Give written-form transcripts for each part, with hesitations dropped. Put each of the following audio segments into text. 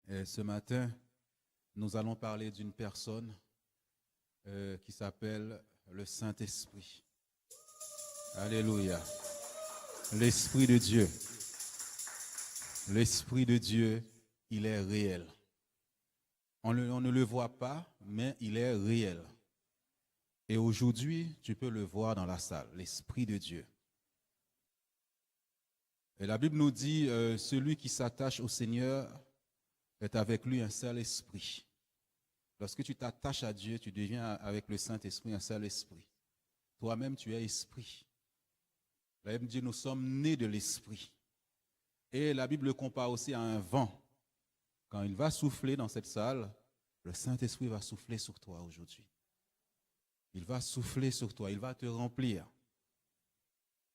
Et ce matin, nous allons parler d'une personne qui s'appelle le Saint-Esprit. Alléluia. L'Esprit de Dieu. L'Esprit de Dieu, il est réel. On ne le voit pas, mais il est réel. Et aujourd'hui, tu peux le voir dans la salle, l'Esprit de Dieu. Et la Bible nous dit, celui qui s'attache au Seigneur est avec lui un seul esprit. Lorsque tu t'attaches à Dieu, tu deviens avec le Saint-Esprit un seul esprit. Toi-même, tu es esprit. La Bible dit, nous sommes nés de l'esprit. Et la Bible le compare aussi à un vent. Quand il va souffler dans cette salle, le Saint-Esprit va souffler sur toi aujourd'hui. Il va souffler sur toi, il va te remplir.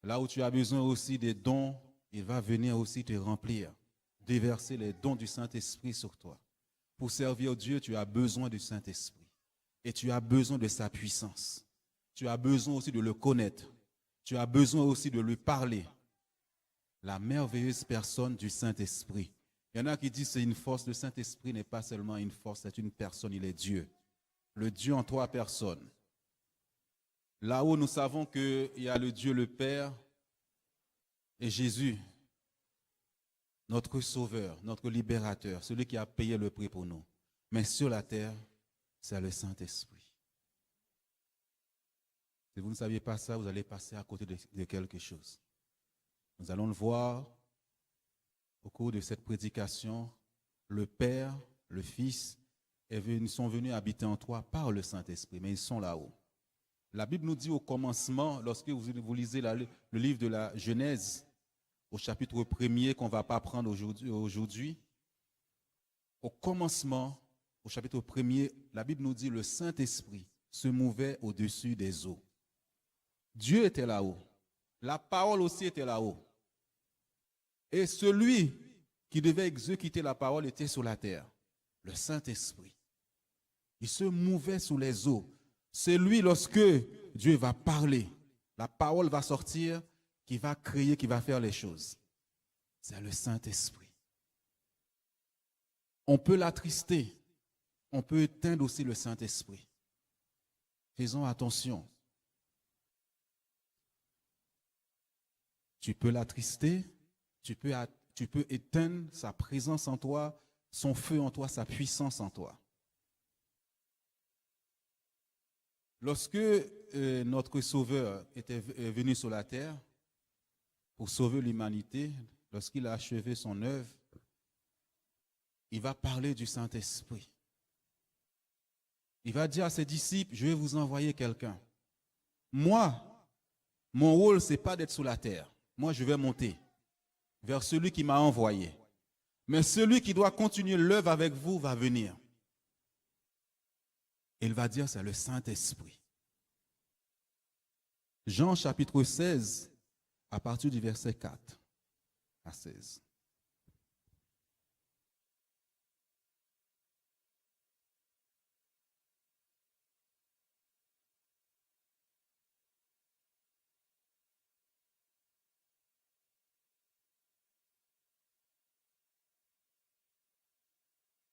Là où tu as besoin aussi des dons, il va venir aussi te remplir, déverser les dons du Saint-Esprit sur toi. Pour servir Dieu, tu as besoin du Saint-Esprit. Et tu as besoin de sa puissance. Tu as besoin aussi de le connaître. Tu as besoin aussi de lui parler. La merveilleuse personne du Saint-Esprit. Il y en a qui disent que c'est une force. Le Saint-Esprit n'est pas seulement une force, c'est une personne, il est Dieu. Le Dieu en trois personnes. Là-haut, nous savons qu'il y a le Dieu le Père et Jésus, notre Sauveur, notre Libérateur, celui qui a payé le prix pour nous. Mais sur la terre, c'est le Saint-Esprit. Si vous ne saviez pas ça, vous allez passer à côté de quelque chose. Nous allons le voir au cours de cette prédication. Le Père, le Fils, sont venus habiter en toi par le Saint-Esprit, mais ils sont là-haut. La Bible nous dit au commencement, lorsque vous lisez le livre de la Genèse, au chapitre 1er qu'on ne va pas prendre aujourd'hui, au commencement, au chapitre 1er, la Bible nous dit le Saint-Esprit se mouvait au-dessus des eaux. Dieu était là-haut. La parole aussi était là-haut. Et celui qui devait exécuter la parole était sur la terre, le Saint-Esprit. Il se mouvait sous les eaux. C'est lui, lorsque Dieu va parler, la parole va sortir, qui va créer, qui va faire les choses. C'est le Saint-Esprit. On peut l'attrister, on peut éteindre aussi le Saint-Esprit. Faisons attention. Tu peux l'attrister, tu peux éteindre sa présence en toi, son feu en toi, sa puissance en toi. Lorsque notre Sauveur est venu sur la terre pour sauver l'humanité, lorsqu'il a achevé son œuvre, il va parler du Saint-Esprit. Il va dire à ses disciples, je vais vous envoyer quelqu'un. Moi, mon rôle, ce n'est pas d'être sur la terre. Moi, je vais monter vers celui qui m'a envoyé. Mais celui qui doit continuer l'œuvre avec vous va venir. Il va dire, c'est le Saint-Esprit. Jean chapitre 16, à partir du verset 4 à 16.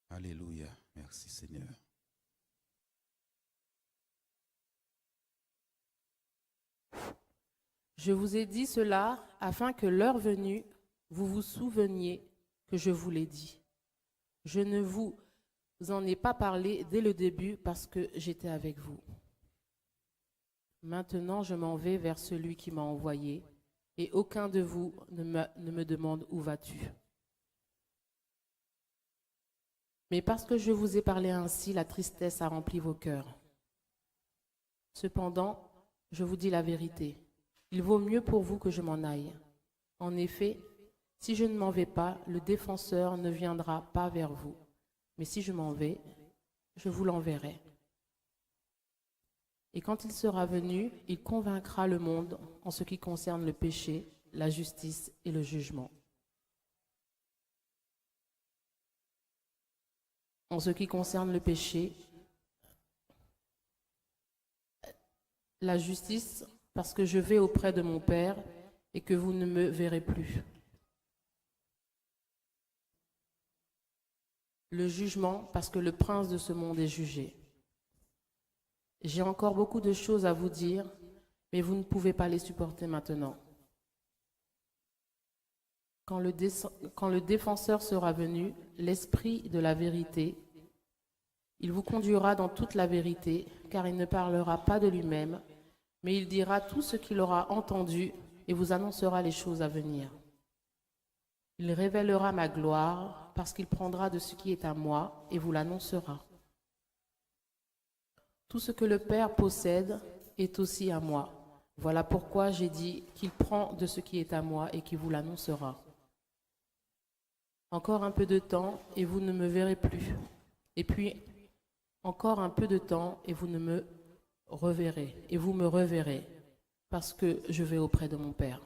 Alléluia. Merci Seigneur. Je vous ai dit cela afin que l'heure venue, vous vous souveniez que je vous l'ai dit. Je ne vous en ai pas parlé dès le début parce que j'étais avec vous. Maintenant, je m'en vais vers celui qui m'a envoyé et aucun de vous ne me demande où vas-tu. Mais parce que je vous ai parlé ainsi, la tristesse a rempli vos cœurs. Cependant, je vous dis la vérité. Il vaut mieux pour vous que je m'en aille. En effet, si je ne m'en vais pas, le défenseur ne viendra pas vers vous. Mais si je m'en vais, je vous l'enverrai. Et quand il sera venu, il convaincra le monde en ce qui concerne le péché, la justice et le jugement. En ce qui concerne le péché, la justice, parce que je vais auprès de mon Père et que vous ne me verrez plus. le jugement parce que le prince de ce monde est jugé. J'ai encore beaucoup de choses à vous dire, mais vous ne pouvez pas les supporter maintenant. Quand le défenseur sera venu, l'Esprit de la vérité, il vous conduira dans toute la vérité, car il ne parlera pas de lui-même, mais il dira tout ce qu'il aura entendu et vous annoncera les choses à venir. Il révélera ma gloire, parce qu'il prendra de ce qui est à moi et vous l'annoncera. Tout ce que le Père possède est aussi à moi. Voilà pourquoi j'ai dit qu'il prend de ce qui est à moi et qu'il vous l'annoncera. Encore un peu de temps et vous ne me verrez plus. Et puis, encore un peu de temps et vous me reverrez, parce que je vais auprès de mon Père.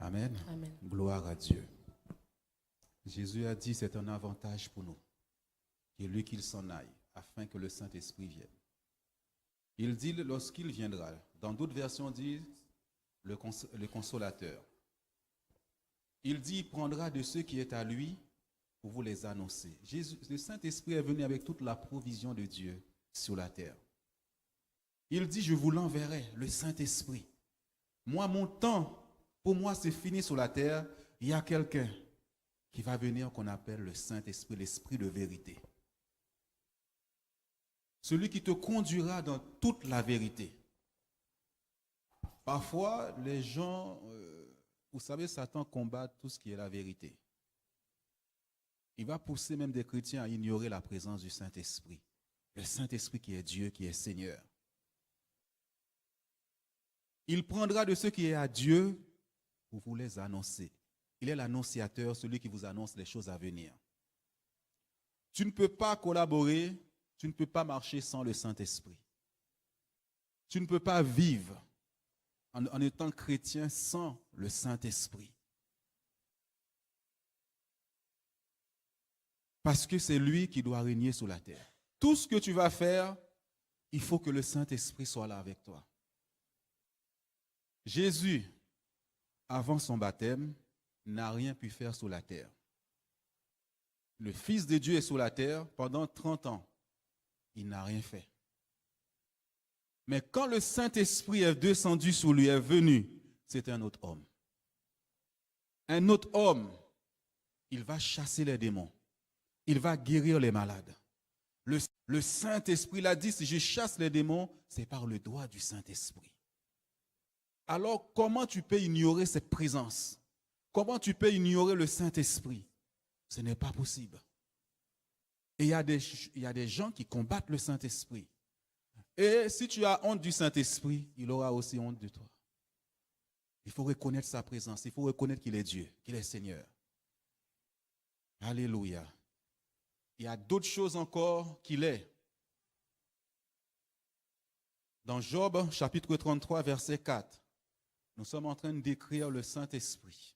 Amen. Amen. Gloire à Dieu. Jésus a dit c'est un avantage pour nous, qu'il lui qu'il s'en aille, afin que le Saint-Esprit vienne. Il dit lorsqu'il viendra. Dans d'autres versions, dit le consolateur. Il dit il prendra de ce qui est à lui pour vous les annoncer. Le Saint-Esprit est venu avec toute la provision de Dieu sur la terre. Il dit je vous l'enverrai, le Saint-Esprit. Moi, mon temps, pour moi, c'est fini sur la terre. Il y a quelqu'un qui va venir qu'on appelle le Saint-Esprit, l'Esprit de vérité. Celui qui te conduira dans toute la vérité. Parfois, les gens, vous savez, Satan combat tout ce qui est la vérité. Il va pousser même des chrétiens à ignorer la présence du Saint-Esprit. Le Saint-Esprit qui est Dieu, qui est Seigneur. Il prendra de ce qui est à Dieu pour vous les annoncer. Il est l'annonciateur, celui qui vous annonce les choses à venir. Tu ne peux pas collaborer, tu ne peux pas marcher sans le Saint-Esprit. Tu ne peux pas vivre en étant chrétien sans le Saint-Esprit. Parce que c'est lui qui doit régner sur la terre. Tout ce que tu vas faire, il faut que le Saint-Esprit soit là avec toi. Jésus, avant son baptême, n'a rien pu faire sur la terre. Le Fils de Dieu est sur la terre pendant 30 ans. Il n'a rien fait. Mais quand le Saint-Esprit est descendu sur lui, est venu, c'est un autre homme. Un autre homme, il va chasser les démons. Il va guérir les malades. Le Saint-Esprit l'a dit, si je chasse les démons, c'est par le doigt du Saint-Esprit. Alors, comment tu peux ignorer cette présence? Comment tu peux ignorer le Saint-Esprit? Ce n'est pas possible. Et il y a des gens qui combattent le Saint-Esprit. Et si tu as honte du Saint-Esprit, il aura aussi honte de toi. Il faut reconnaître sa présence. Il faut reconnaître qu'il est Dieu, qu'il est Seigneur. Alléluia. Il y a d'autres choses encore qu'il est. Dans Job, chapitre 33, verset 4, nous sommes en train de décrire le Saint-Esprit.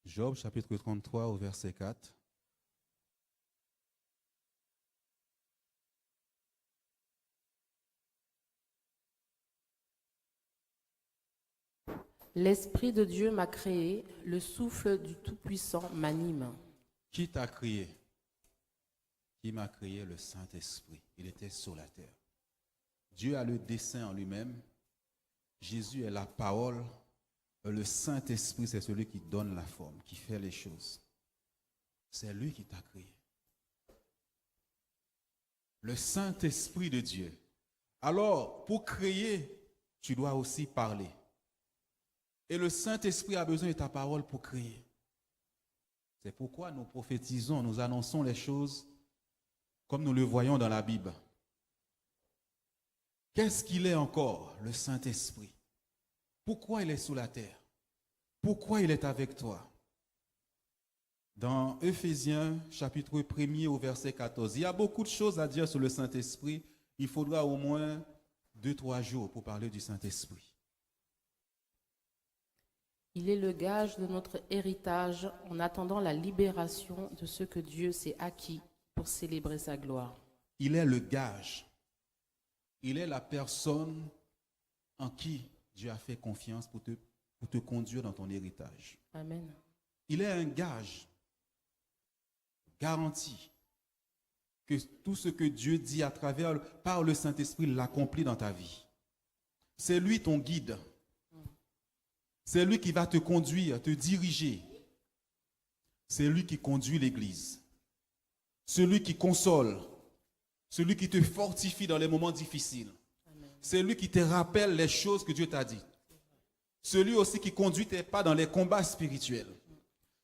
Job, chapitre 33, au verset 4. L'Esprit de Dieu m'a créé, le souffle du Tout-Puissant m'anime. Qui t'a créé? Qui m'a créé? Le Saint-Esprit. Il était sur la terre. Dieu a le dessein en lui-même. Jésus est la parole. Le Saint-Esprit, c'est celui qui donne la forme, qui fait les choses. C'est lui qui t'a créé. Le Saint-Esprit de Dieu. Alors, pour créer, tu dois aussi parler. Et le Saint-Esprit a besoin de ta parole pour créer. C'est pourquoi nous prophétisons, nous annonçons les choses comme nous le voyons dans la Bible. Qu'est-ce qu'il est encore, le Saint-Esprit? Pourquoi il est sous la terre? Pourquoi il est avec toi? Dans Éphésiens, chapitre 1er au verset 14, il y a beaucoup de choses à dire sur le Saint-Esprit. Il faudra au moins 2-3 jours pour parler du Saint-Esprit. Il est le gage de notre héritage en attendant la libération de ce que Dieu s'est acquis pour célébrer sa gloire. Il est le gage. Il est la personne en qui Dieu a fait confiance pour te conduire dans ton héritage. Amen. Il est un gage garanti que tout ce que Dieu dit par le Saint-Esprit l'accomplit dans ta vie. C'est lui ton guide. C'est lui qui va te conduire, te diriger. C'est lui qui conduit l'Église. Celui qui console. Celui qui te fortifie dans les moments difficiles. C'est lui qui te rappelle les choses que Dieu t'a dit. Celui aussi qui conduit tes pas dans les combats spirituels.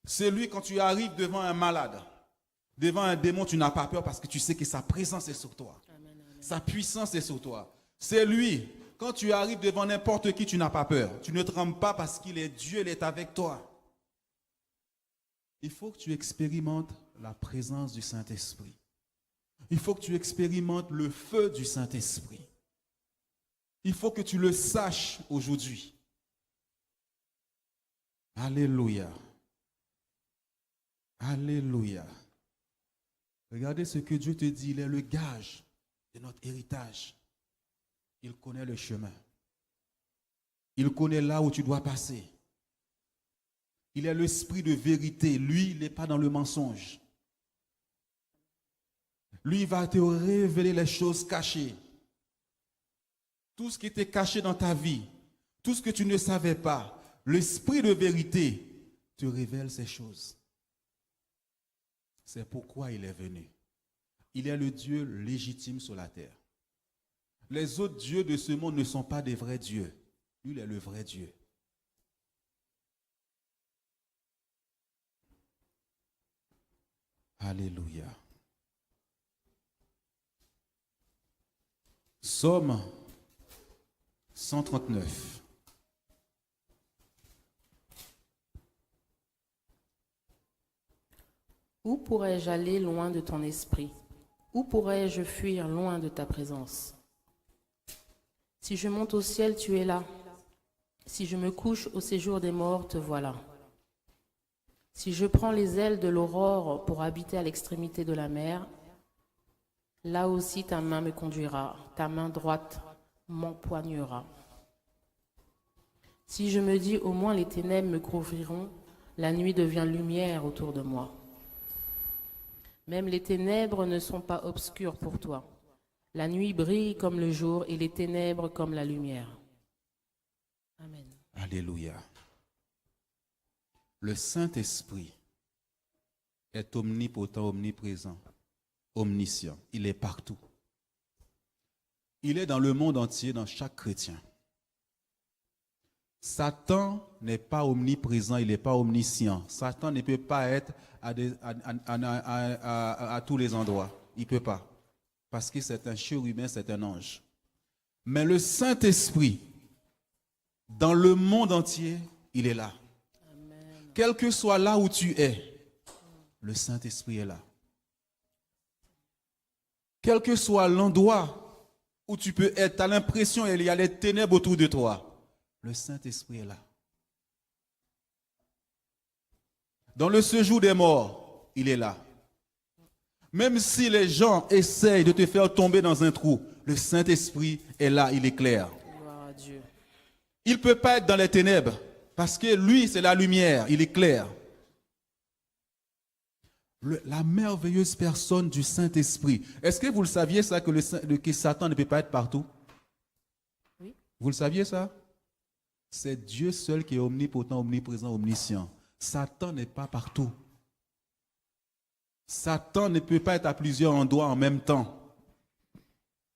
C'est lui quand tu arrives devant un malade, devant un démon, tu n'as pas peur parce que tu sais que sa présence est sur toi. Sa puissance est sur toi. C'est lui. Quand tu arrives devant n'importe qui, tu n'as pas peur. Tu ne trembles pas parce qu'il est Dieu, il est avec toi. Il faut que tu expérimentes la présence du Saint-Esprit. Il faut que tu expérimentes le feu du Saint-Esprit. Il faut que tu le saches aujourd'hui. Alléluia. Alléluia. Regardez ce que Dieu te dit, il est le gage de notre héritage. Il connaît le chemin. Il connaît là où tu dois passer. Il est l'esprit de vérité. Lui, il n'est pas dans le mensonge. Lui, il va te révéler les choses cachées. Tout ce qui était caché dans ta vie, tout ce que tu ne savais pas, l'esprit de vérité te révèle ces choses. C'est pourquoi il est venu. Il est le Dieu légitime sur la terre. Les autres dieux de ce monde ne sont pas des vrais dieux. Lui, il est le vrai Dieu. Alléluia. Psaume 139. Où pourrais-je aller loin de ton esprit? Où pourrais-je fuir loin de ta présence? Si je monte au ciel, tu es là. Si je me couche au séjour des morts, te voilà. Si je prends les ailes de l'aurore pour habiter à l'extrémité de la mer, là aussi ta main me conduira, ta main droite m'empoignera. Si je me dis au moins les ténèbres me couvriront, la nuit devient lumière autour de moi. Même les ténèbres ne sont pas obscures pour toi. La nuit brille comme le jour et les ténèbres comme la lumière. Amen. Alléluia. Le Saint-Esprit est omnipotent, omniprésent, omniscient. Il est partout. Il est dans le monde entier, dans chaque chrétien. Satan n'est pas omniprésent, il n'est pas omniscient. Satan ne peut pas être à tous les endroits. Il ne peut pas. Parce que c'est un chérubin, c'est un ange. Mais le Saint-Esprit, dans le monde entier, il est là. Amen. Quel que soit là où tu es, le Saint-Esprit est là. Quel que soit l'endroit où tu peux être, tu as l'impression qu'il y a les ténèbres autour de toi. Le Saint-Esprit est là. Dans le séjour des morts, il est là. Même si les gens essayent de te faire tomber dans un trou, le Saint-Esprit est là, il éclaire. Gloire à Dieu. Il ne peut pas être dans les ténèbres, parce que lui, c'est la lumière, il éclaire. La merveilleuse personne du Saint-Esprit. Est-ce que vous le saviez ça, que Satan ne peut pas être partout? Oui. Vous le saviez ça? C'est Dieu seul qui est omnipotent, omniprésent, omniscient. Satan n'est pas partout. Satan ne peut pas être à plusieurs endroits en même temps.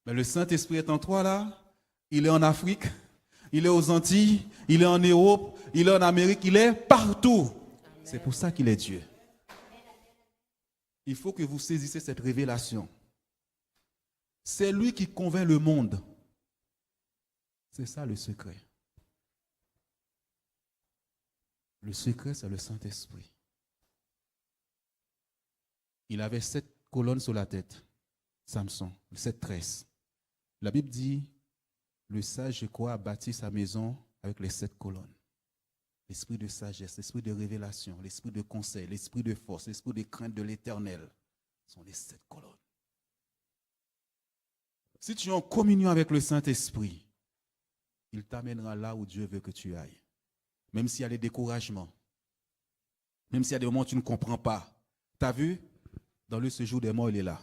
Mais le Saint-Esprit est en toi là. Il est en Afrique, il est aux Antilles, il est en Europe, il est en Amérique, il est partout. Amen. C'est pour ça qu'il est Dieu. Il faut que vous saisissiez cette révélation. C'est lui qui convainc le monde. C'est ça le secret. Le secret, c'est le Saint-Esprit. Il avait 7 colonnes sur la tête, Samson, 7 tresses. La Bible dit, le sage, je crois, a bâti sa maison avec les 7 colonnes. l'esprit de sagesse, l'esprit de révélation, l'esprit de conseil, l'esprit de force, l'esprit de crainte de l'Éternel. Ce sont les 7 colonnes. Si tu es en communion avec le Saint-Esprit, il t'amènera là où Dieu veut que tu ailles. Même s'il y a des découragements, même s'il y a des moments où tu ne comprends pas. Tu as vu, dans le séjour des morts, il est là.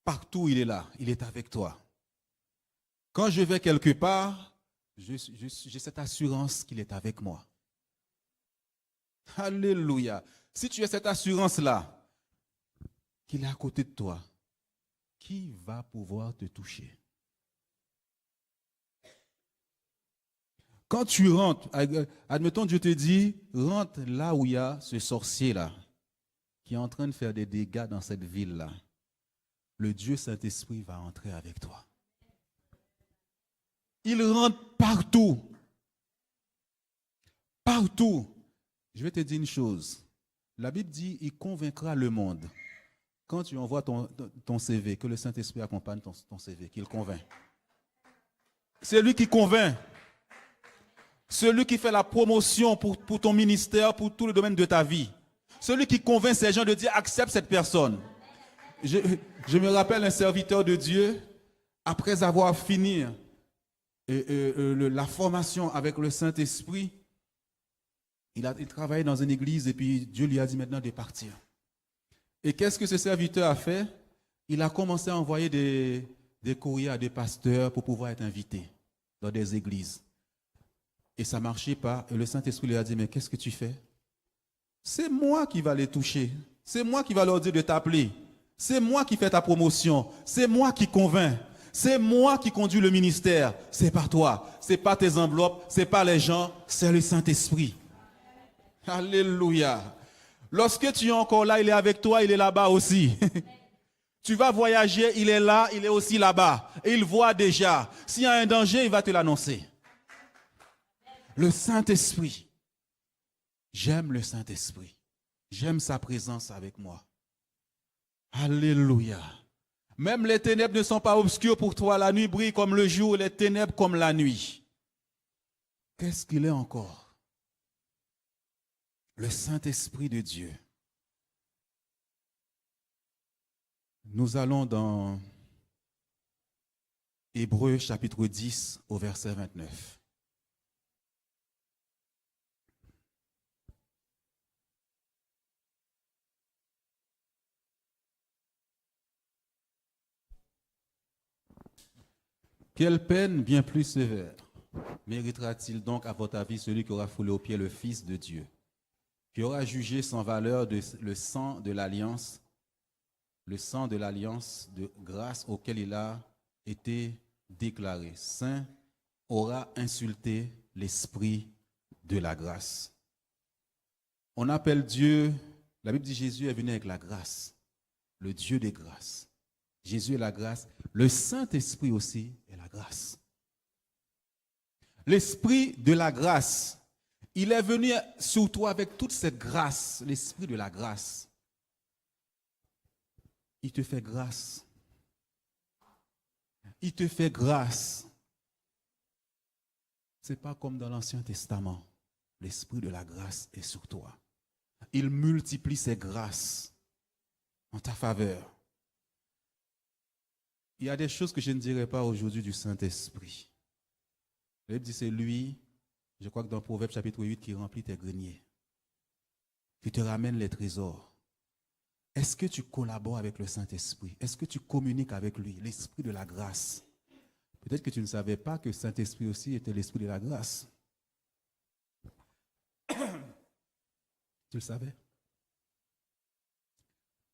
Partout, il est là. Il est avec toi. Quand je vais quelque part, j'ai cette assurance qu'il est avec moi. Alléluia. Si tu as cette assurance-là, qu'il est à côté de toi, qui va pouvoir te toucher? Quand tu rentres, admettons Dieu te dit, rentre là où il y a ce sorcier-là, qui est en train de faire des dégâts dans cette ville-là. Le Dieu Saint-Esprit va entrer avec toi. Il rentre partout. Partout. Je vais te dire une chose. La Bible dit, il convaincra le monde. Quand tu envoies ton CV, que le Saint-Esprit accompagne ton CV, qu'il convainc. C'est lui qui convainc. Celui qui fait la promotion pour ton ministère, pour tout le domaine de ta vie. Celui qui convainc ces gens de dire, accepte cette personne. Je me rappelle un serviteur de Dieu, après avoir fini la formation avec le Saint-Esprit, il travaillait dans une église et puis Dieu lui a dit maintenant de partir. Et qu'est-ce que ce serviteur a fait? Il a commencé à envoyer des courriers à des pasteurs pour pouvoir être invité dans des églises. Et ça ne marchait pas. Et le Saint-Esprit lui a dit, mais qu'est-ce que tu fais? C'est moi qui va les toucher. C'est moi qui va leur dire de t'appeler. C'est moi qui fais ta promotion. C'est moi qui convainc. C'est moi qui conduis le ministère. C'est pas toi. C'est pas tes enveloppes. C'est pas les gens. C'est le Saint-Esprit. Alléluia. Lorsque tu es encore là, il est avec toi, il est là-bas aussi. Tu vas voyager, il est là, il est aussi là-bas. Et il voit déjà. S'il y a un danger, il va te l'annoncer. Le Saint-Esprit. J'aime le Saint-Esprit. J'aime sa présence avec moi. Alléluia. Même les ténèbres ne sont pas obscures pour toi. La nuit brille comme le jour, les ténèbres comme la nuit. Qu'est-ce qu'il est encore? Le Saint-Esprit de Dieu. Nous allons dans Hébreux chapitre 10 au verset 29. Quelle peine bien plus sévère méritera-t-il donc à votre avis celui qui aura foulé aux pieds le Fils de Dieu, qui aura jugé sans valeur le sang de l'alliance de grâce auquel il a été déclaré saint, aura insulté l'esprit de la grâce. On appelle Dieu, la Bible dit Jésus est venu avec la grâce, le Dieu des grâces. Jésus est la grâce, le Saint-Esprit aussi est la grâce. L'esprit de la grâce, il est venu sur toi avec toute cette grâce, l'esprit de la grâce. Il te fait grâce. Il te fait grâce. Ce n'est pas comme dans l'Ancien Testament. L'esprit de la grâce est sur toi. Il multiplie ses grâces en ta faveur. Il y a des choses que je ne dirai pas aujourd'hui du Saint-Esprit. La Bible dit c'est lui, je crois que dans Proverbe chapitre 8, qui remplit tes greniers, qui te ramène les trésors. Est-ce que tu collabores avec le Saint-Esprit? Est-ce que tu communiques avec lui, l'esprit de la grâce? Peut-être que tu ne savais pas que le Saint-Esprit aussi était l'esprit de la grâce. Tu le savais?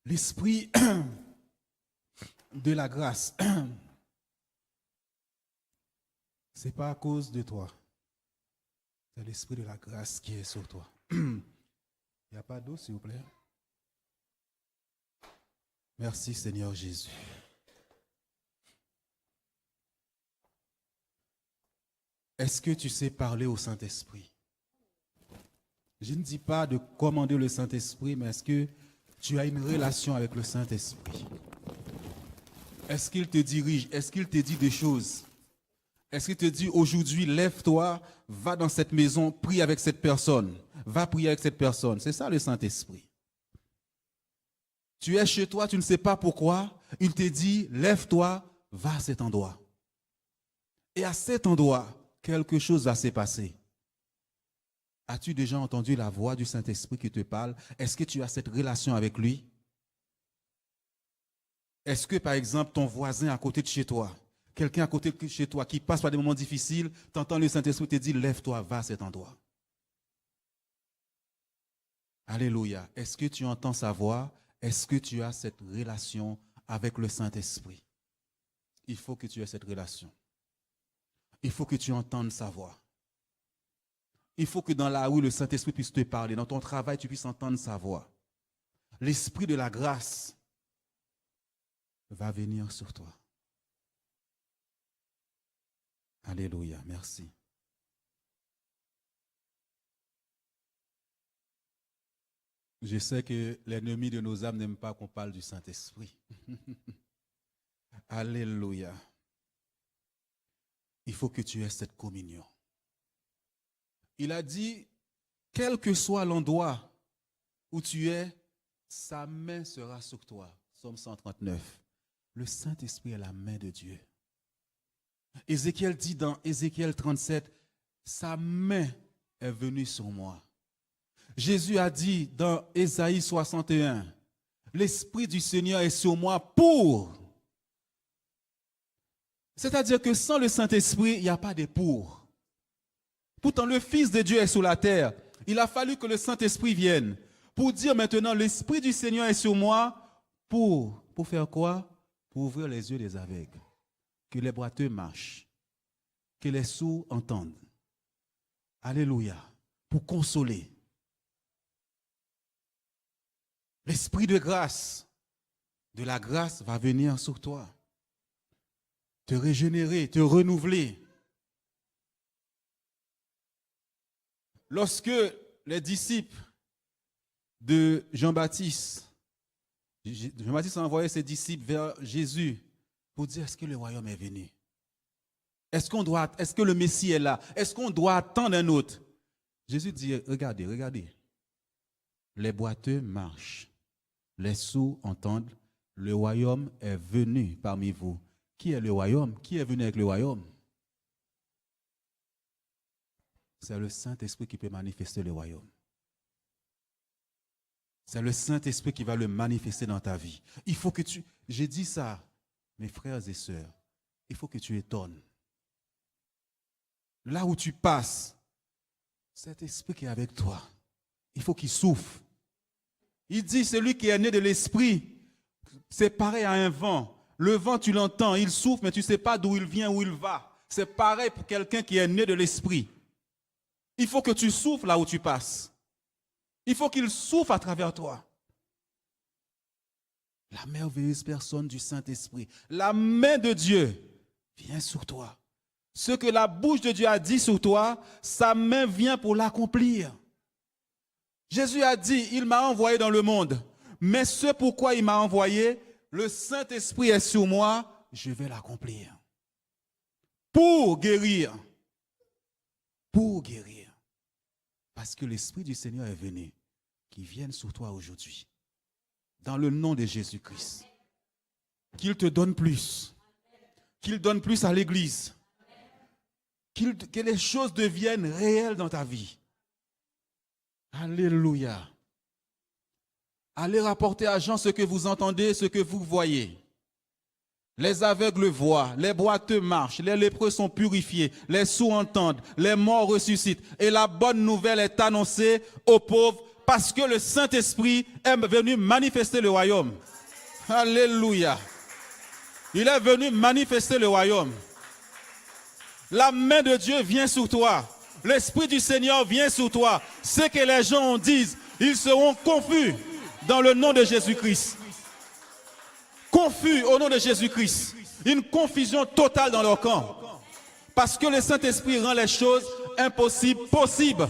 L'esprit de la grâce, ce n'est pas à cause de toi. C'est l'esprit de la grâce qui est sur toi. Il n'y a pas d'eau, s'il vous plaît? Merci, Seigneur Jésus. Est-ce que tu sais parler au Saint-Esprit? Je ne dis pas de commander le Saint-Esprit, mais est-ce que tu as une relation avec le Saint-Esprit? Est-ce qu'il te dirige? Est-ce qu'il te dit des choses? Est-ce qu'il te dit aujourd'hui, lève-toi, va dans cette maison, prie avec cette personne. Va prier avec cette personne. C'est ça le Saint-Esprit. Tu es chez toi, tu ne sais pas pourquoi. Il te dit, lève-toi, va à cet endroit. Et à cet endroit, quelque chose va se passer. As-tu déjà entendu la voix du Saint-Esprit qui te parle? Est-ce que tu as cette relation avec lui? Est-ce que, par exemple, ton voisin à côté de chez toi, quelqu'un à côté de chez toi qui passe par des moments difficiles, t'entends le Saint-Esprit te dire, lève-toi, va à cet endroit. Alléluia. Est-ce que tu entends sa voix? Est-ce que tu as cette relation avec le Saint-Esprit? Il faut que tu aies cette relation. Il faut que tu entendes sa voix. Il faut que dans la rue, le Saint-Esprit puisse te parler. Dans ton travail, tu puisses entendre sa voix. L'Esprit de la grâce va venir sur toi. Alléluia, merci. Je sais que l'ennemi de nos âmes n'aime pas qu'on parle du Saint-Esprit. Alléluia. Il faut que tu aies cette communion. Il a dit, quel que soit l'endroit où tu es, sa main sera sur toi. Psaume 139. Le Saint-Esprit est la main de Dieu. Ézéchiel dit dans Ézéchiel 37, sa main est venue sur moi. Jésus a dit dans Ésaïe 61, l'Esprit du Seigneur est sur moi pour. C'est-à-dire que sans le Saint-Esprit, il n'y a pas de pour. Pourtant, le Fils de Dieu est sur la terre. Il a fallu que le Saint-Esprit vienne pour dire maintenant, l'Esprit du Seigneur est sur moi pour faire quoi? Pour ouvrir les yeux des aveugles, que les boiteux marchent, que les sourds entendent. Alléluia. Pour consoler. L'Esprit de grâce, de la grâce va venir sur toi, te régénérer, te renouveler. Lorsque les disciples de Jean-Baptiste a envoyé ses disciples vers Jésus pour dire, est-ce que le royaume est venu? Est-ce que le Messie est là? Est-ce qu'on doit attendre un autre? Jésus dit, regardez. Les boiteux marchent, les sourds entendent, le royaume est venu parmi vous. Qui est le royaume? Qui est venu avec le royaume? C'est le Saint-Esprit qui peut manifester le royaume. C'est le Saint-Esprit qui va le manifester dans ta vie. Il faut que j'ai dit ça, mes frères et sœurs, il faut que tu étonnes. Là où tu passes, cet esprit qui est avec toi, il faut qu'il souffle. Il dit, celui qui est né de l'esprit, c'est pareil à un vent. Le vent, tu l'entends, il souffle, mais tu ne sais pas d'où il vient, où il va. C'est pareil pour quelqu'un qui est né de l'esprit. Il faut que tu souffles là où tu passes. Il faut qu'il souffle à travers toi. La merveilleuse personne du Saint-Esprit, la main de Dieu vient sur toi. Ce que la bouche de Dieu a dit sur toi, sa main vient pour l'accomplir. Jésus a dit, il m'a envoyé dans le monde, mais ce pourquoi il m'a envoyé, le Saint-Esprit est sur moi, je vais l'accomplir. Pour guérir. Pour guérir. Parce que l'Esprit du Seigneur est venu, qu'il vienne sur toi aujourd'hui. Dans le nom de Jésus-Christ. Qu'il te donne plus. Qu'il donne plus à l'Église. Que les choses deviennent réelles dans ta vie. Alléluia. Allez rapporter à Jean ce que vous entendez, ce que vous voyez. Les aveugles voient, les boiteux marchent, les lépreux sont purifiés, les sourds entendent, les morts ressuscitent. Et la bonne nouvelle est annoncée aux pauvres parce que le Saint-Esprit est venu manifester le royaume. Alléluia. Il est venu manifester le royaume. La main de Dieu vient sur toi. L'Esprit du Seigneur vient sur toi. Ce que les gens disent, ils seront confus dans le nom de Jésus-Christ. Confus au nom de Jésus-Christ. Une confusion totale dans leur camp. Parce que le Saint-Esprit rend les choses impossibles possibles.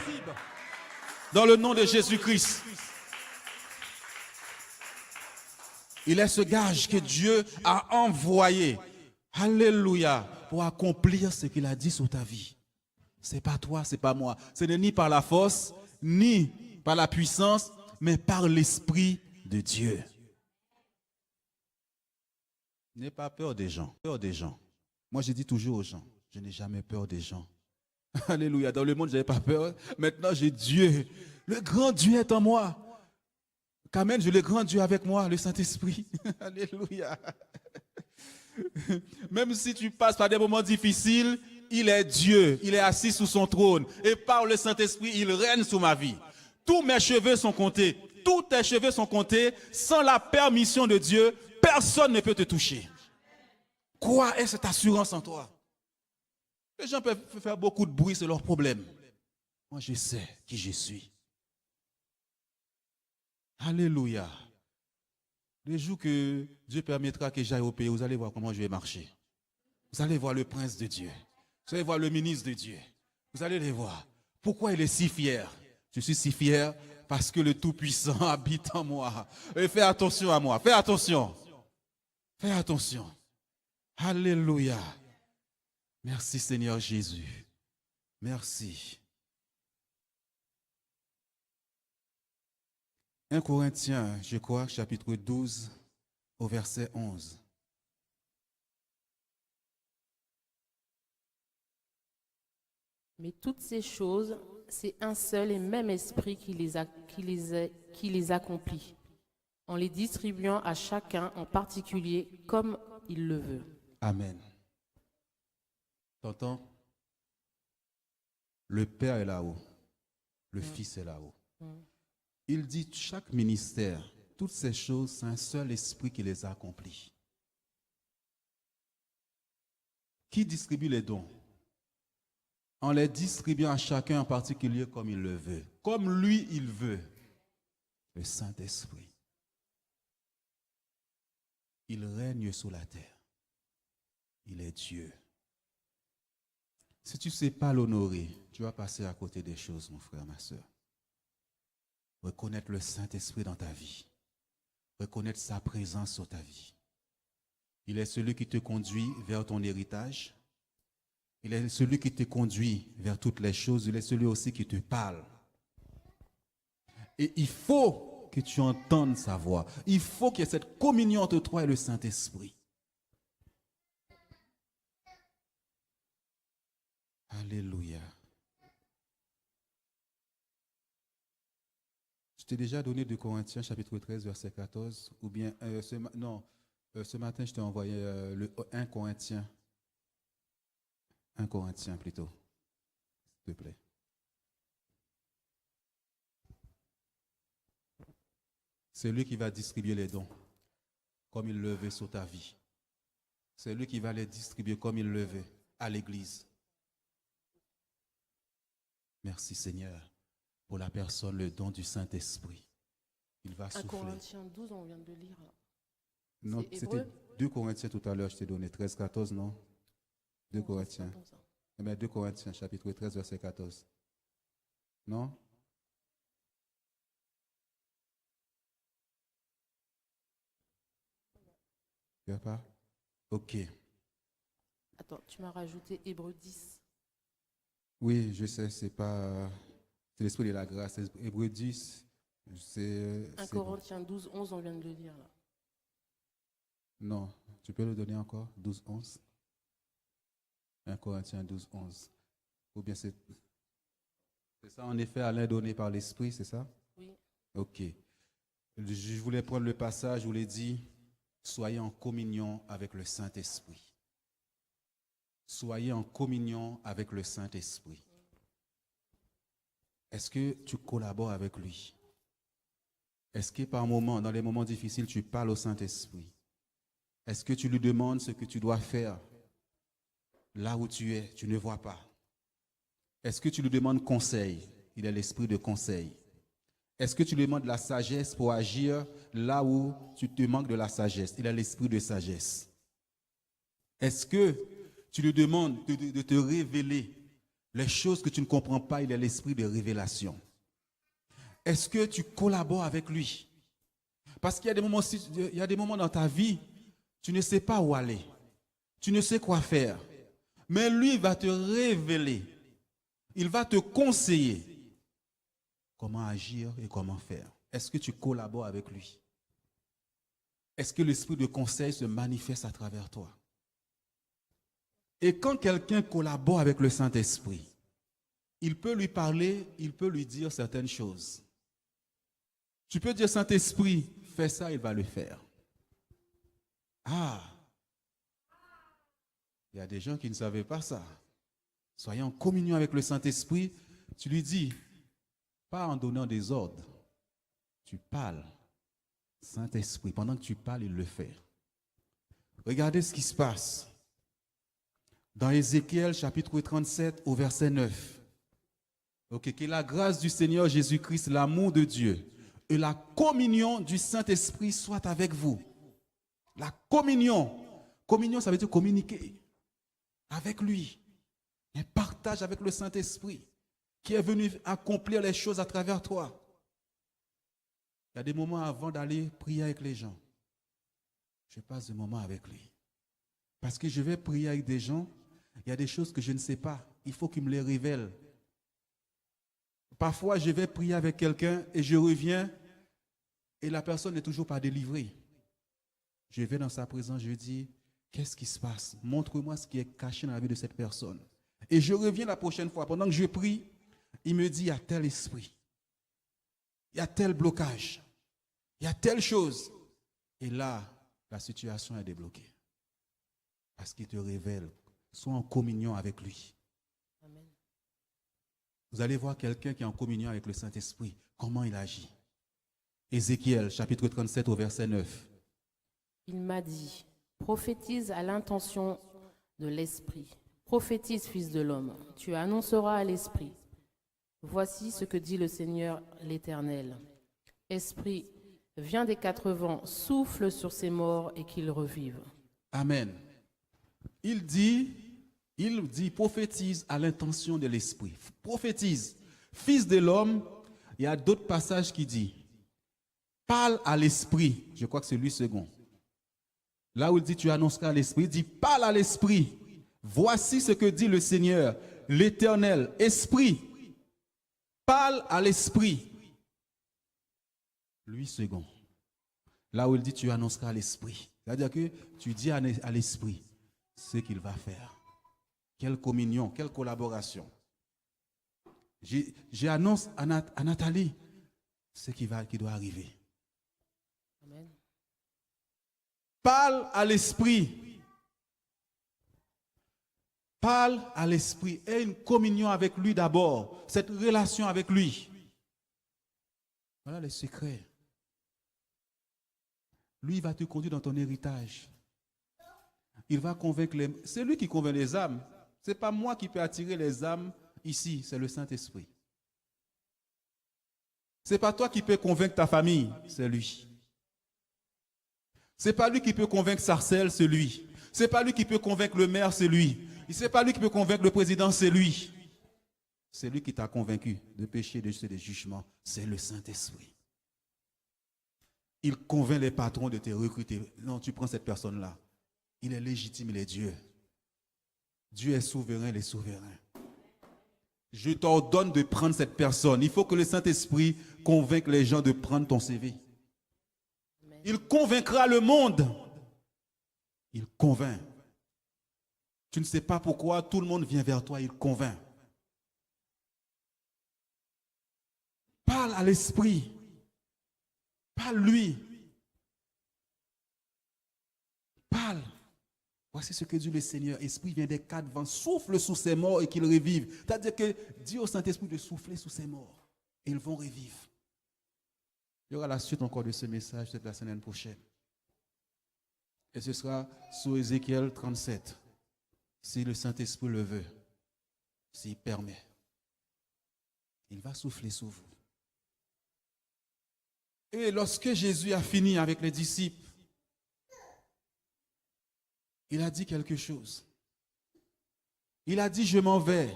Dans le nom de Jésus-Christ. Il est ce gage que Dieu a envoyé. Alléluia. pour accomplir ce qu'il a dit sur ta vie. C'est pas toi, c'est pas moi. Ce n'est ni par la force, ni par la puissance, mais par l'Esprit de Dieu. N'aie pas peur des gens. Peur des gens. Moi, je dis toujours aux gens, je n'ai jamais peur des gens. Alléluia. Dans le monde, je n'avais pas peur. Maintenant, j'ai Dieu. Le grand Dieu est en moi. Qu'amen, j'ai le grand Dieu avec moi, le Saint-Esprit. Alléluia. Même si tu passes par des moments difficiles, il est Dieu. Il est assis sous son trône. Et par le Saint-Esprit, il règne sur ma vie. Tous mes cheveux sont comptés. Tous tes cheveux sont comptés. Sans la permission de Dieu, personne ne peut te toucher. Quoi est cette assurance en toi? Les gens peuvent faire beaucoup de bruit, c'est leur problème. Moi, je sais qui je suis. Alléluia. Les jours que Dieu permettra que j'aille au pays, vous allez voir comment je vais marcher. Vous allez voir le prince de Dieu. Vous allez voir le ministre de Dieu. Vous allez les voir. Pourquoi il est si fier? Je suis si fier parce que le Tout-Puissant habite en moi. Et fais attention à moi. Fais attention. Fais attention. Alléluia. Merci Seigneur Jésus. Merci. 1 Corinthiens, je crois, chapitre 12, au verset 11. Mais toutes ces choses, c'est un seul et même esprit qui les accomplit, en les distribuant à chacun en particulier comme il le veut. Amen. T'entends? Le Père est là-haut, le Fils est là-haut. Il dit chaque ministère, toutes ces choses, c'est un seul esprit qui les accomplit. Qui distribue les dons? En les distribuant à chacun en particulier comme il le veut. Comme lui, il veut. Le Saint-Esprit. Il règne sur la terre. Il est Dieu. Si tu ne sais pas l'honorer, tu vas passer à côté des choses, mon frère, ma soeur. Reconnaître le Saint-Esprit dans ta vie. Reconnaître sa présence sur ta vie. Il est celui qui te conduit vers ton héritage. Il est celui qui te conduit vers toutes les choses. Il est celui aussi qui te parle. Et il faut que tu entendes sa voix. Il faut qu'il y ait cette communion entre toi et le Saint-Esprit. Alléluia. Je t'ai déjà donné 2 Corinthiens chapitre 13 verset 14 ou bien ce matin je t'ai envoyé le 1 Corinthiens. 1 Corinthiens plutôt. S'il te plaît. C'est lui qui va distribuer les dons comme il le veut sur ta vie. C'est lui qui va les distribuer comme il le veut à l'église. Merci Seigneur pour la personne, le don du Saint-Esprit. Il va souffler. 1 Corinthiens 12, on vient de lire. Non, c'était 2 Corinthiens tout à l'heure, je t'ai donné 13, 14, non? 2 Corinthiens. Eh bien, 2 Corinthiens, chapitre 13, verset 14. Non? Tu n'as pas? Ok. Attends, tu m'as rajouté Hébreux 10. Oui, je sais, c'est pas... C'est l'esprit de la grâce. Hébreux 10, c'est... 1 Corinthiens 12, 11, on vient de le lire là. Non, tu peux le donner encore? 12, 11. 1 Corinthiens 12, 11. Ou bien c'est ça en effet Alain donné par l'Esprit, c'est ça? Oui. Ok. Je voulais prendre le passage où il est dit, soyez en communion avec le Saint-Esprit. Soyez en communion avec le Saint-Esprit. Est-ce que tu collabores avec lui? Est-ce que par moments, dans les moments difficiles, tu parles au Saint-Esprit? Est-ce que tu lui demandes ce que tu dois faire? Là où tu es, tu ne vois pas. Est-ce que tu lui demandes conseil? Il est l'esprit de conseil. Est-ce que tu lui demandes la sagesse pour agir là où tu te manques de la sagesse? Il est l'esprit de sagesse. Est-ce que tu lui demandes de te révéler les choses que tu ne comprends pas? Il est l'esprit de révélation. Est-ce que tu collabores avec lui? Parce qu'il y a des moments dans ta vie, tu ne sais pas où aller. Tu ne sais quoi faire. Mais lui va te révéler, il va te conseiller comment agir et comment faire. Est-ce que tu collabores avec lui? Est-ce que l'esprit de conseil se manifeste à travers toi? Et quand quelqu'un collabore avec le Saint-Esprit, il peut lui parler, il peut lui dire certaines choses. Tu peux dire, Saint-Esprit, fais ça, il va le faire. Ah, il y a des gens qui ne savaient pas ça. Soyez en communion avec le Saint-Esprit, tu lui dis, pas en donnant des ordres, tu parles. Saint-Esprit, pendant que tu parles, il le fait. Regardez ce qui se passe. Dans Ézéchiel chapitre 37 au verset 9. Ok, que la grâce du Seigneur Jésus-Christ, l'amour de Dieu et la communion du Saint-Esprit soient avec vous. La communion. Communion, ça veut dire communiquer avec lui. Un partage avec le Saint-Esprit qui est venu accomplir les choses à travers toi. Il y a des moments avant d'aller prier avec les gens. Je passe des moments avec lui. Parce que je vais prier avec des gens, il y a des choses que je ne sais pas. Il faut qu'il me les révèle. Parfois, je vais prier avec quelqu'un et je reviens et la personne n'est toujours pas délivrée. Je vais dans sa présence, je dis, qu'est-ce qui se passe? Montre-moi ce qui est caché dans la vie de cette personne. Et je reviens la prochaine fois. Pendant que je prie, il me dit, il y a tel esprit. Il y a tel blocage. Il y a telle chose. Et là, la situation est débloquée. Parce qu'il te révèle. Sois en communion avec lui. Amen. Vous allez voir quelqu'un qui est en communion avec le Saint-Esprit. Comment il agit. Ézéchiel, chapitre 37, au verset 9. Il m'a dit, prophétise à l'intention de l'Esprit. Prophétise, fils de l'homme. Tu annonceras à l'Esprit. Voici ce que dit le Seigneur l'Éternel. Esprit, viens des quatre vents, souffle sur ces morts et qu'ils revivent. Amen. Il dit, prophétise à l'intention de l'Esprit. Prophétise. Fils de l'homme, il y a d'autres passages qui disent, parle à l'Esprit. Je crois que c'est lui second. Là où il dit, tu annonceras à l'Esprit, il dit, parle à l'Esprit. Voici ce que dit le Seigneur, l'Éternel. Esprit, parle à l'Esprit. Lui second. Là où il dit, tu annonceras à l'Esprit. C'est-à-dire que tu dis à l'Esprit ce qu'il va faire. Quelle communion, quelle collaboration. J'annonce à Nathalie ce qui doit arriver. Amen. Parle à l'Esprit. Parle à l'Esprit. Aie une communion avec lui d'abord. Cette relation avec lui. Voilà les secrets. Lui, il va te conduire dans ton héritage. Il va convaincre les... C'est lui qui convainc les âmes. Ce n'est pas moi qui peux attirer les âmes ici, c'est le Saint-Esprit. Ce n'est pas toi qui peux convaincre ta famille, c'est lui. Ce n'est pas lui qui peut convaincre Sarcelles, c'est lui. Ce n'est pas lui qui peut convaincre le maire, c'est lui. Ce n'est pas lui qui peut convaincre le président, c'est lui. C'est lui qui t'a convaincu de péché, de justice et de jugement. C'est le Saint-Esprit. Il convainc les patrons de te recruter. Non, tu prends cette personne-là. Il est légitime, il est Dieu. Dieu est souverain, il est souverain. Je t'ordonne de prendre cette personne. Il faut que le Saint-Esprit convainque les gens de prendre ton CV. Amen. Il convaincra le monde. Il convainc. Tu ne sais pas pourquoi tout le monde vient vers toi, il convainc. Parle à l'Esprit. Parle-lui. Parle. Voici ce que dit le Seigneur. Esprit vient des quatre vents, souffle sous ces morts et qu'ils revivent. C'est-à-dire que dis au Saint-Esprit de souffler sous ces morts et ils vont revivre. Il y aura la suite encore de ce message la semaine prochaine. Et ce sera sous Ézéchiel 37. Si le Saint-Esprit le veut, s'il permet, il va souffler sous vous. Et lorsque Jésus a fini avec les disciples, il a dit quelque chose. Il a dit, je m'en vais,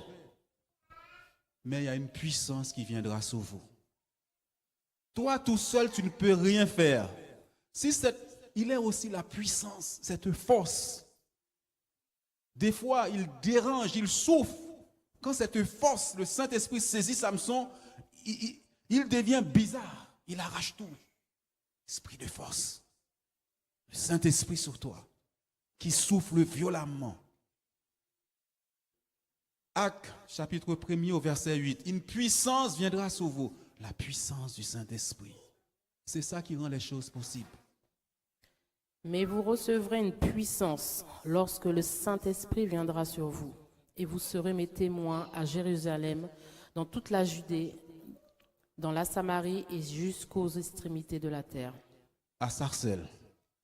mais il y a une puissance qui viendra sur vous. Toi, tout seul, tu ne peux rien faire. Il est aussi la puissance, cette force Des fois, il dérange, il souffre. Quand cette force, le Saint-Esprit saisit Samson, il devient bizarre. Il arrache tout. Esprit de force. Le Saint-Esprit sur toi, qui souffle violemment. Actes, chapitre 1er au verset 8. Une puissance viendra sur vous. La puissance du Saint-Esprit. C'est ça qui rend les choses possibles. Mais vous recevrez une puissance lorsque le Saint-Esprit viendra sur vous. Et vous serez mes témoins à Jérusalem, dans toute la Judée, dans la Samarie et jusqu'aux extrémités de la terre. À Sarcelles,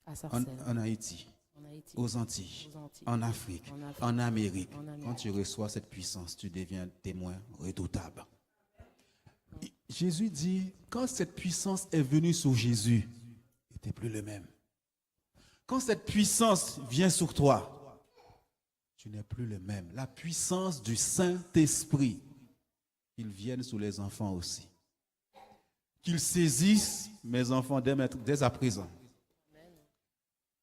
À Sarcelles, en Haïti, en Haïti, aux Antilles, aux Antilles, en Afrique, en Afrique, en Amérique. en Amérique. Quand tu reçois cette puissance, tu deviens témoin redoutable. Jésus dit, quand cette puissance est venue sur Jésus, il n'était plus le même. Quand cette puissance vient sur toi, tu n'es plus le même. La puissance du Saint-Esprit, qu'il vienne sur les enfants aussi. Qu'ils saisissent mes enfants dès à présent.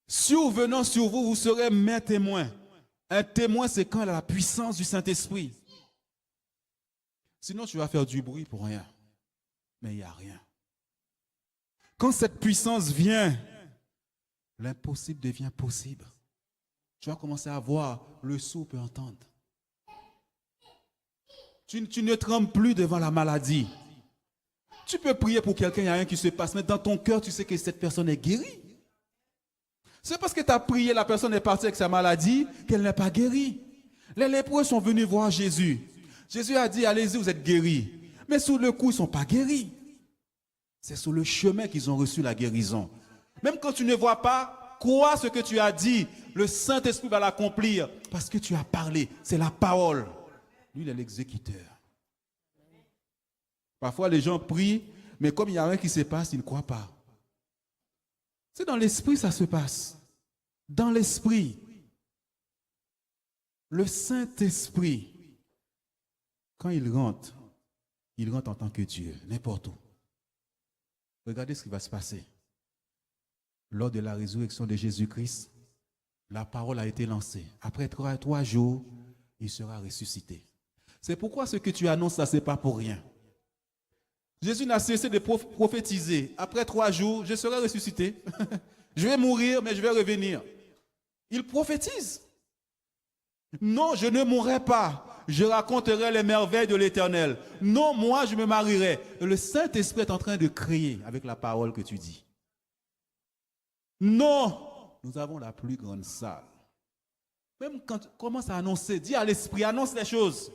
Survenant sur vous, vous serez mes témoins. Un témoin, c'est quand il a la puissance du Saint-Esprit. Sinon, tu vas faire du bruit pour rien. Mais il n'y a rien. Quand cette puissance vient, l'impossible devient possible. Tu vas commencer à voir, le sourd peut entendre. Tu ne trembles plus devant la maladie. Tu peux prier pour quelqu'un, il n'y a rien qui se passe, mais dans ton cœur, tu sais que cette personne est guérie. C'est parce que tu as prié, la personne est partie avec sa maladie, qu'elle n'est pas guérie. Les lépreux sont venus voir Jésus. Jésus a dit, allez-y, vous êtes guéris. Mais sous le coup, ils ne sont pas guéris. C'est sur le chemin qu'ils ont reçu la guérison. Même quand tu ne vois pas, crois ce que tu as dit. Le Saint-Esprit va l'accomplir parce que tu as parlé. C'est la parole. Lui, il est l'exécuteur. Parfois, les gens prient, mais comme il n'y a rien qui se passe, ils ne croient pas. C'est dans l'esprit ça se passe. Dans l'esprit. Le Saint-Esprit, quand il rentre en tant que Dieu, n'importe où. Regardez ce qui va se passer. Lors de la résurrection de Jésus-Christ, la parole a été lancée. Après 3 jours, il sera ressuscité. C'est pourquoi ce que tu annonces, ça, ce n'est pas pour rien. Jésus n'a cessé de prophétiser. Après 3 jours, je serai ressuscité. Je vais mourir, mais je vais revenir. Il prophétise. Non, je ne mourrai pas. Je raconterai les merveilles de l'Éternel. Non, moi, je me marierai. Le Saint-Esprit est en train de créer avec la parole que tu dis. Non, nous avons la plus grande salle. Même quand tu commences à annoncer, dis à l'Esprit, annonce les choses.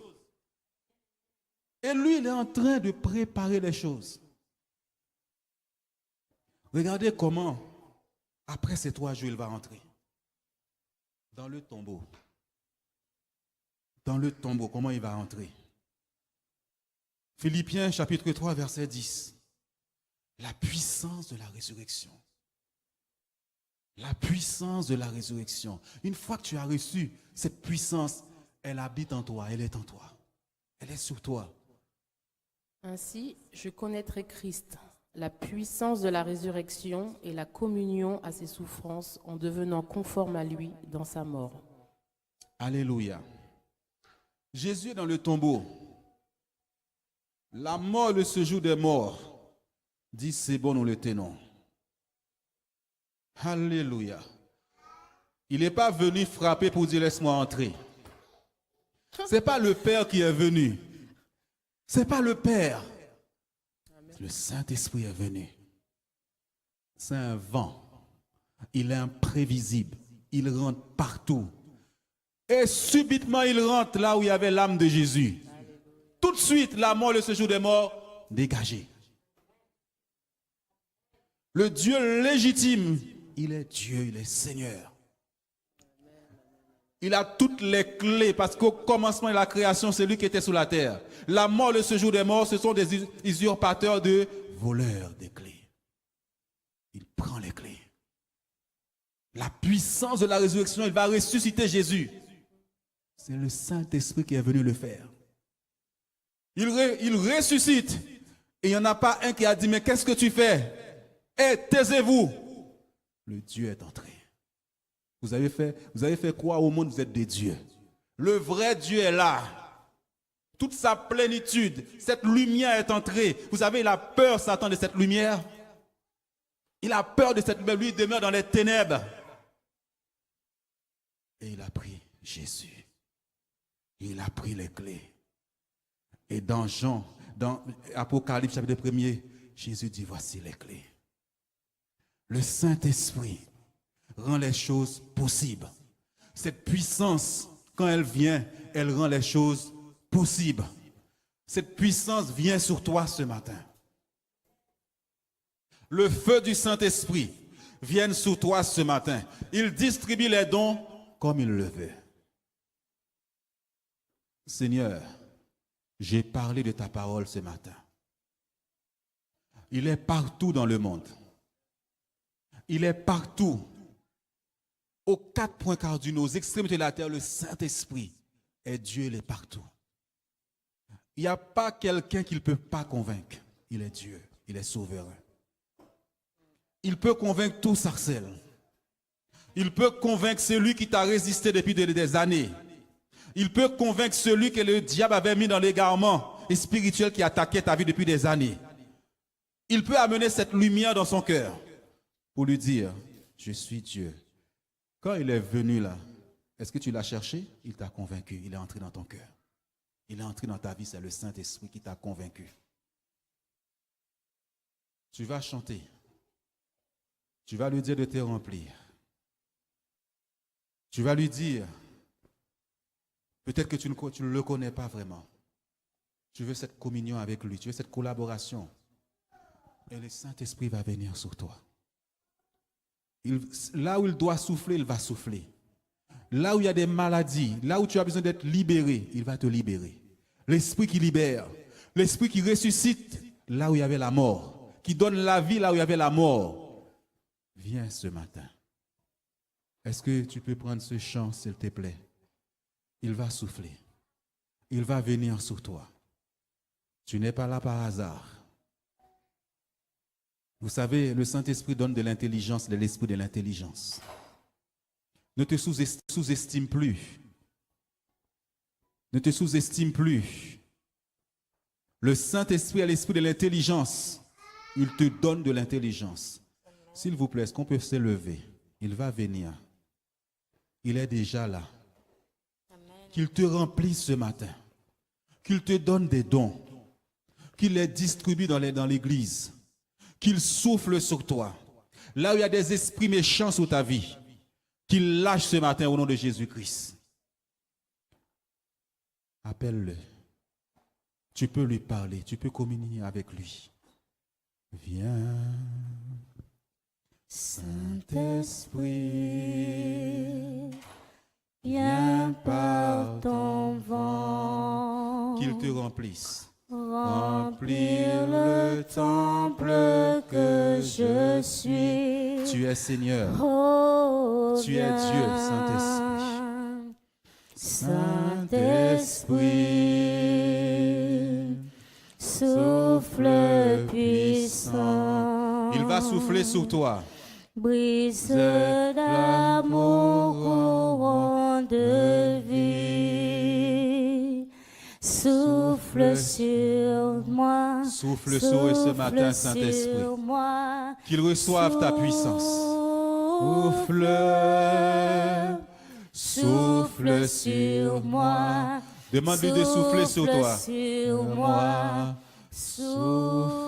Et lui, il est en train de préparer les choses. Regardez comment, après ces 3 jours, il va entrer. Dans le tombeau. Dans le tombeau, comment il va entrer? Philippiens chapitre 3, verset 10. La puissance de la résurrection. La puissance de la résurrection. Une fois que tu as reçu cette puissance, elle habite en toi, elle est en toi. Elle est sur toi. Ainsi, je connaîtrai Christ, la puissance de la résurrection et la communion à ses souffrances en devenant conforme à lui dans sa mort. Alléluia. Jésus est dans le tombeau. La mort, le séjour des morts, dit c'est bon, nous le tenons. Alléluia. Il n'est pas venu frapper pour dire laisse-moi entrer. Ce n'est pas le Père qui est venu. Ce n'est pas le Père. Le Saint-Esprit est venu. C'est un vent. Il est imprévisible. Il rentre partout. Et subitement, il rentre là où il y avait l'âme de Jésus. Tout de suite, la mort, le séjour des morts, dégagé. Le Dieu légitime, il est Dieu, il est Seigneur. Il a toutes les clés parce qu'au commencement de la création, c'est lui qui était sur la terre. La mort, le séjour des morts, ce sont des usurpateurs de voleurs des clés. Il prend les clés. La puissance de la résurrection, il va ressusciter Jésus. C'est le Saint-Esprit qui est venu le faire. Il ressuscite. Et il n'y en a pas un qui a dit, mais qu'est-ce que tu fais? Eh, taisez-vous. Le Dieu est entré. Vous avez fait croire au monde que vous êtes des dieux. Le vrai Dieu est là. Toute sa plénitude, cette lumière est entrée. Vous savez, il a peur, Satan, de cette lumière. Il a peur de cette lumière. Lui, il demeure dans les ténèbres. Et il a pris Jésus. Il a pris les clés. Et dans Apocalypse chapitre 1er, Jésus dit, voici les clés. Le Saint-Esprit rend les choses possibles. Cette puissance, quand elle vient, elle rend les choses possibles. Cette puissance vient sur toi ce matin. Le feu du Saint-Esprit vient sur toi ce matin. Il distribue les dons comme il le veut. Seigneur, j'ai parlé de ta parole ce matin. Il est partout dans le monde. Il est partout. Aux 4 points cardinaux, aux extrémités de la terre, le Saint-Esprit est Dieu, il est partout. Il n'y a pas quelqu'un qu'il ne peut pas convaincre. Il est Dieu, il est souverain. Il peut convaincre tout Sarcelles. Il peut convaincre celui qui t'a résisté depuis des années. Il peut convaincre celui que le diable avait mis dans l'égarement spirituel qui attaquait ta vie depuis des années. Il peut amener cette lumière dans son cœur pour lui dire, je suis Dieu. Quand il est venu là, est-ce que tu l'as cherché? Il t'a convaincu, il est entré dans ton cœur. Il est entré dans ta vie, c'est le Saint-Esprit qui t'a convaincu. Tu vas chanter. Tu vas lui dire de te remplir. Tu vas lui dire, peut-être que tu ne le connais pas vraiment. Tu veux cette communion avec lui, tu veux cette collaboration. Et le Saint-Esprit va venir sur toi. Là où il doit souffler, il va souffler. Là où il y a des maladies, là où tu as besoin d'être libéré, il va te libérer. L'Esprit qui libère, l'Esprit qui ressuscite là où il y avait la mort, qui donne la vie là où il y avait la mort. Viens ce matin. Est-ce que tu peux prendre ce chant, s'il te plaît? Il va souffler. Il va venir sur toi. Tu n'es pas là par hasard. Vous savez, le Saint-Esprit donne de l'intelligence, de l'esprit de l'intelligence. Ne te sous-estime plus. Ne te sous-estime plus. Le Saint-Esprit est l'esprit de l'intelligence. Il te donne de l'intelligence. S'il vous plaît, est-ce qu'on peut s'élever? Il va venir. Il est déjà là. Qu'il te remplisse ce matin. Qu'il te donne des dons. Qu'il les distribue dans l'église. Qu'il souffle sur toi. Là où il y a des esprits méchants sur ta vie, qu'il lâche ce matin au nom de Jésus-Christ. Appelle-le. Tu peux lui parler, tu peux communier avec lui. Viens, Saint-Esprit, viens par ton vent. Qu'il te remplisse. Remplir le temple que je suis. Tu es Seigneur. Oh, tu es Dieu, Saint-Esprit. Saint-Esprit, souffle puissant. Il va souffler sur toi. Brise d'amour, courant de vie. Souffle sur moi. Souffle sur eux ce matin, Saint-Esprit. Qu'ils reçoivent ta puissance. Souffle sur moi. Demande-lui de souffler sur toi. Souffle sur moi. Souffle